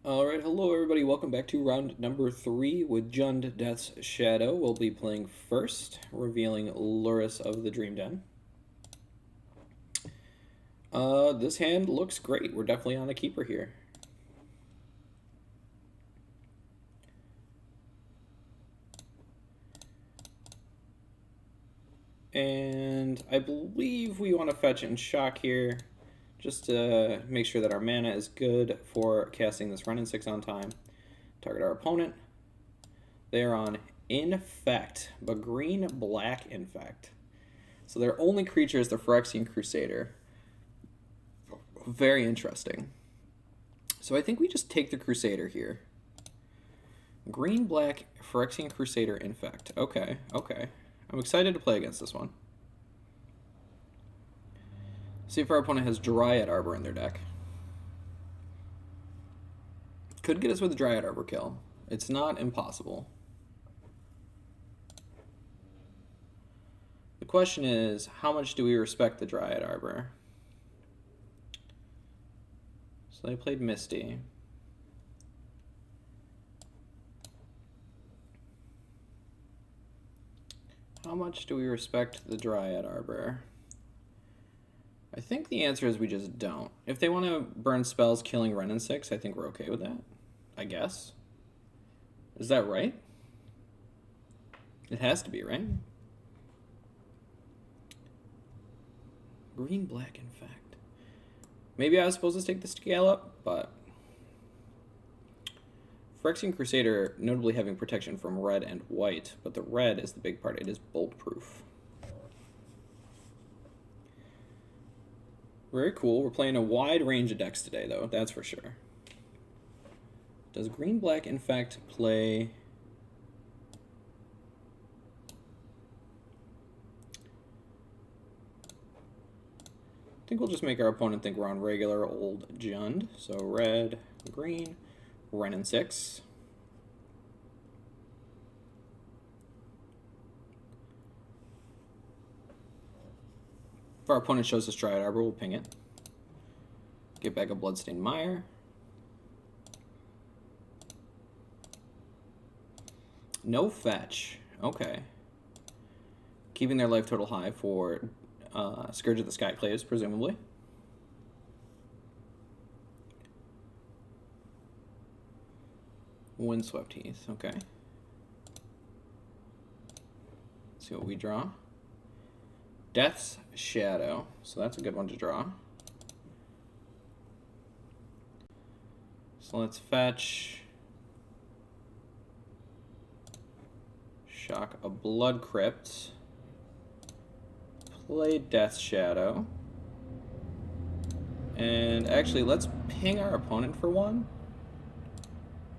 Alright, hello everybody, welcome back to round number 3 with Jund Death's Shadow. We'll be playing first, revealing Luris of the Dream Den. This hand looks great. We're definitely on a keeper here. And I believe we want to fetch and shock here, just to make sure that our mana is good for casting this Run and 6 on time. Target our opponent. They are on Infect, but green-black Infect. So their only creature is the Phyrexian Crusader. Very interesting. So I think we just take the Crusader here. Green-black Phyrexian Crusader Infect. Okay, okay. I'm excited to play against this one. See if our opponent has Dryad Arbor in their deck. Could get us with a Dryad Arbor kill. It's not impossible. The question is, how much do we respect the Dryad Arbor? So they played Misty. How much do we respect the Dryad Arbor? I think the answer is we just don't. If they want to burn spells killing Wrenn and 6, I think we're okay with that. I guess. Is that right? It has to be, right? Green-black Infect. Maybe I was supposed to take the scale up, but Phyrexian Crusader notably having protection from red and white, but the red is the big part. It is bolt-proof. Very cool. We're playing a wide range of decks today, though. That's for sure. Does green-black Infect play... I think we'll just make our opponent think we're on regular old Jund. So red, green, Wrenn and 6. If our opponent shows us Dryad Arbor, we'll ping it. Get back a Bloodstained Mire. No fetch. Okay. Keeping their life total high for Scourge of the Skyclaves, presumably. Windswept Heath, okay. Let's see what we draw. Death's Shadow, so that's a good one to draw. So let's fetch. Shock a Blood Crypt. Play Death's Shadow. And actually, let's ping our opponent for one.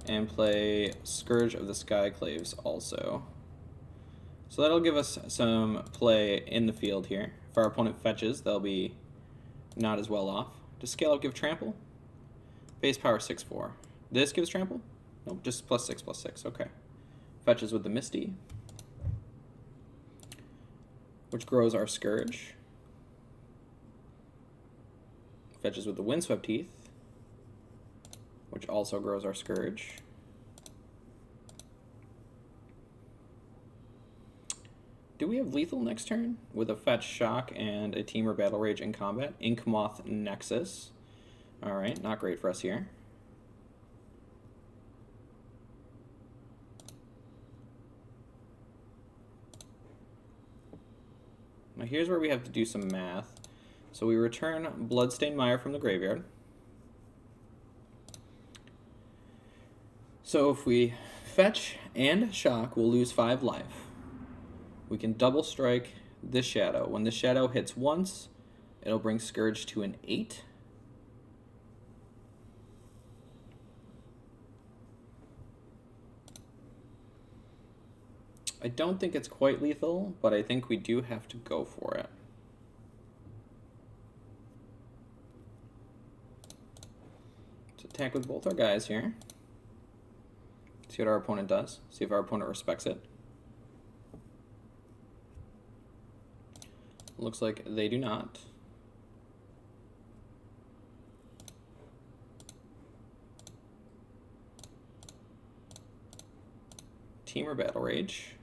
And play Scourge of the Skyclaves also. So that'll give us some play in the field here. If our opponent fetches, they'll be not as well off. Does Scale Up give Trample? Base power 6/4. This gives Trample? Nope, just +6/+6, okay. Fetches with the Misty, which grows our Scourge. Fetches with the Windswept Heath, which also grows our Scourge. Do we have lethal next turn? With a fetch, shock, and a Temur Battle Rage in combat. Inkmoth Nexus. Alright, not great for us here. Now here's where we have to do some math. So we return Bloodstained Mire from the graveyard. So if we fetch and shock, we'll lose 5 life. We can double strike this shadow. When this shadow hits once, it'll bring Scourge to an 8. I don't think it's quite lethal, but I think we do have to go for it. Let's attack with both our guys here. See what our opponent does. See if our opponent respects it. Looks like they do not. Teamer Battle Rage,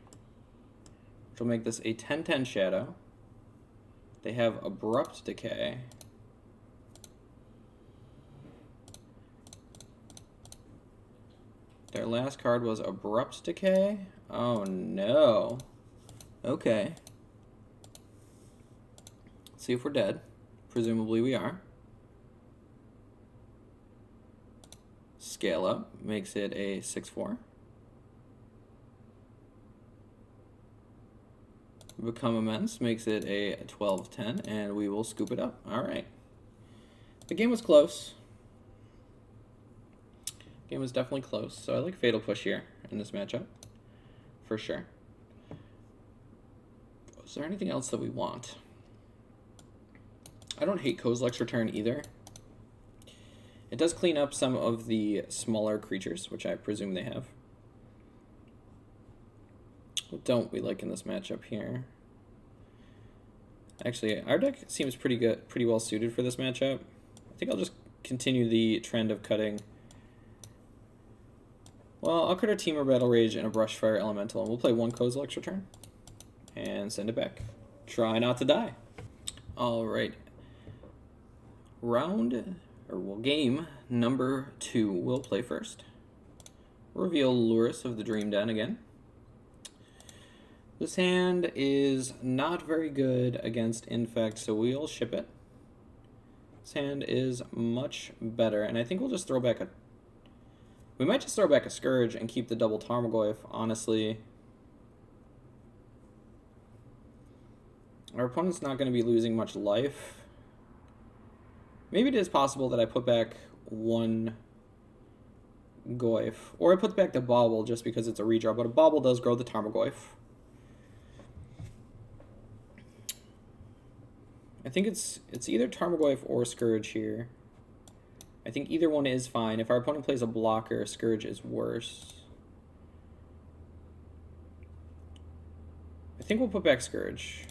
which will make this a 10/10 shadow. They have Abrupt Decay. Their last card was Abrupt Decay. Oh no. Okay. Let's see if we're dead. Presumably we are. Scale Up makes it a 6/4. Become Immense makes it a 12/10, and we will scoop it up. All right. The game was close. Game was definitely close, so I like Fatal Push here in this matchup, for sure. Is there anything else that we want? I don't hate Kozilek's Return either. It does clean up some of the smaller creatures, which I presume they have. What don't we like in this matchup here? Actually, our deck seems pretty good, pretty well suited for this matchup. I think I'll just continue the trend of cutting. Well, I'll cut our Teamer Battle Rage and a Brushfire Elemental, and we'll play one Kozilek's Return and send it back. Try not to die. All right. Game number 2 we'll play first. Reveal Lurrus of the Dream Den again. This hand is not very good against Infect, so we'll ship it. This hand is much better, and I think we'll just throw back a... We might just throw back a Scourge and keep the double Tarmogoyf, honestly. Our opponent's not going to be losing much life. Maybe it is possible that I put back one Goyf, or I put back the Bauble just because it's a redraw, but a Bauble does grow the Tarmogoyf. I think it's either Tarmogoyf or Scourge here. I think either one is fine. If our opponent plays a blocker, Scourge is worse. I think we'll put back Scourge.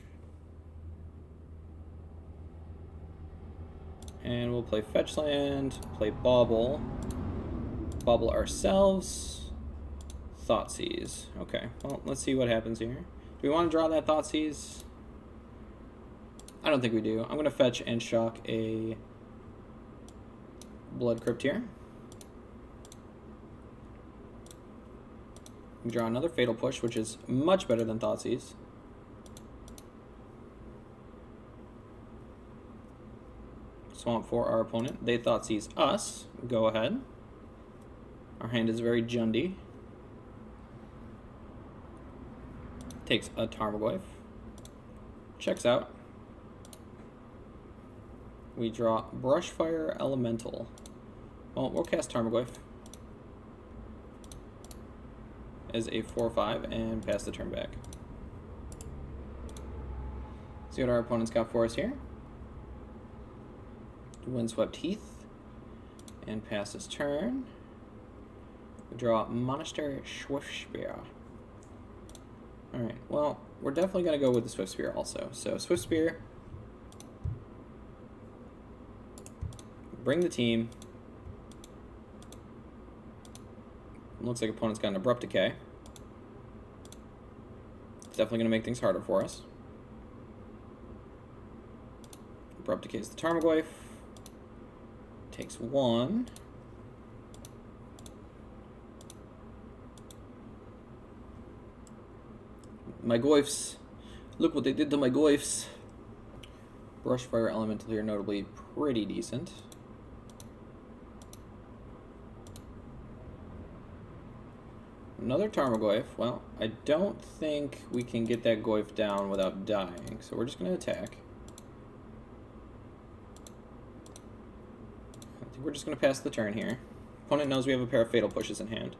And we'll play Fetch Land, play Bauble. Bauble ourselves. Thoughtseize. Okay, well, let's see what happens here. Do we want to draw that Thoughtseize? I don't think we do. I'm going to fetch and shock a Blood Crypt here. We draw another Fatal Push, which is much better than Thoughtseize. Swamp for our opponent. They Thoughtseize us. Go ahead. Our hand is very Jundy. Takes a Tarmogoyf. Checks out. We draw Brushfire Elemental. Well, we'll cast Tarmogoyf as a 4/5 and pass the turn back. See what our opponent's got for us here. Windswept Heath and pass his turn. We draw Monastery Swiftspear. Alright, well, we're definitely going to go with the Swiftspear also. So, Swiftspear. Bring the team. Looks like opponent's got an Abrupt Decay. It's definitely going to make things harder for us. Abrupt Decay is the Tarmogoyf. Takes one. My Goyfs. Look what they did to my Goyfs. Brushfire Elemental here, notably pretty decent. Another Tarmogoyf. Well, I don't think we can get that Goyf down without dying, so we're just going to attack. I think we're just going to pass the turn here. Opponent knows we have a pair of Fatal Pushes in hand.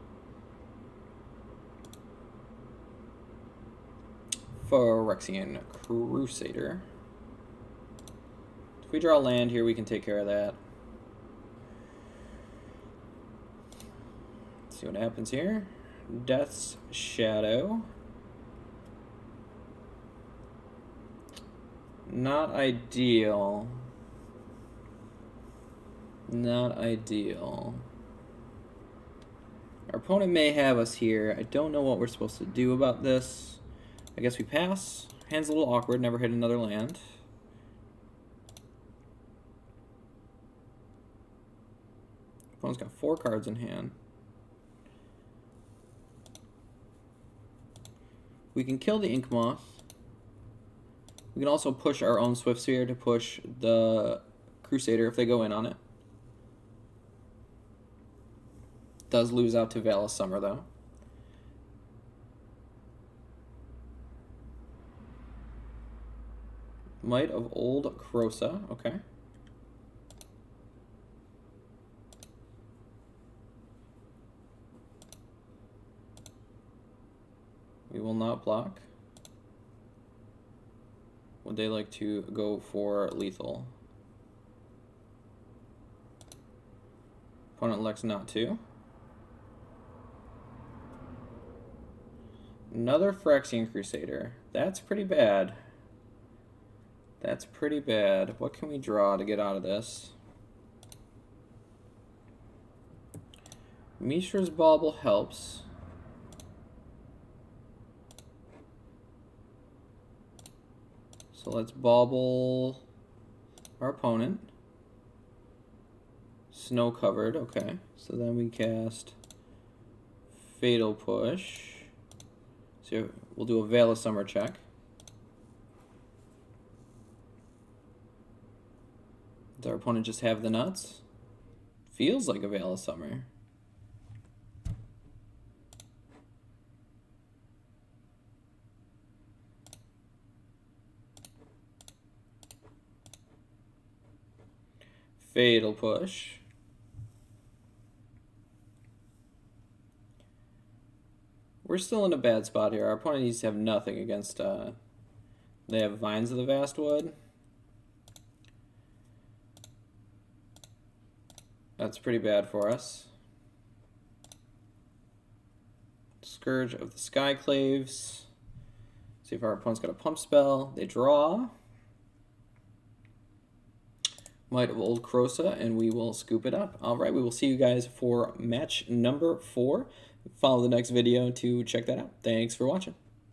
Phyrexian Crusader. If we draw land here, we can take care of that. Let's see what happens here. Death's Shadow. Not ideal. Not ideal. Our opponent may have us here. I don't know what we're supposed to do about this. I guess we pass. Hand's a little awkward, never hit another land. Opponent's got 4 cards in hand. We can kill the Ink Moth. We can also push our own Swift Sphere to push the Crusader if they go in on it. Does lose out to Veil of Summer, though. Might of Old Krosa, okay. We will not block. Would they like to go for lethal? Opponent elects not to. Another Phyrexian Crusader. That's pretty bad. That's pretty bad. What can we draw to get out of this? Mishra's Bauble helps. So let's bauble our opponent. Snow covered, okay. So then we cast Fatal Push. So we'll do a Veil of Summer check. Does our opponent just have the nuts? Feels like a Veil of Summer. Fatal Push. We're still in a bad spot here. Our opponent needs to have nothing against, they have Vines of the Vastwood. That's pretty bad for us. Scourge of the Skyclaves. See if our opponent's got a pump spell. They draw. Might of Old Krosa, and we will scoop it up. All right, we will see you guys for match number 4. Follow the next video to check that out. Thanks for watching.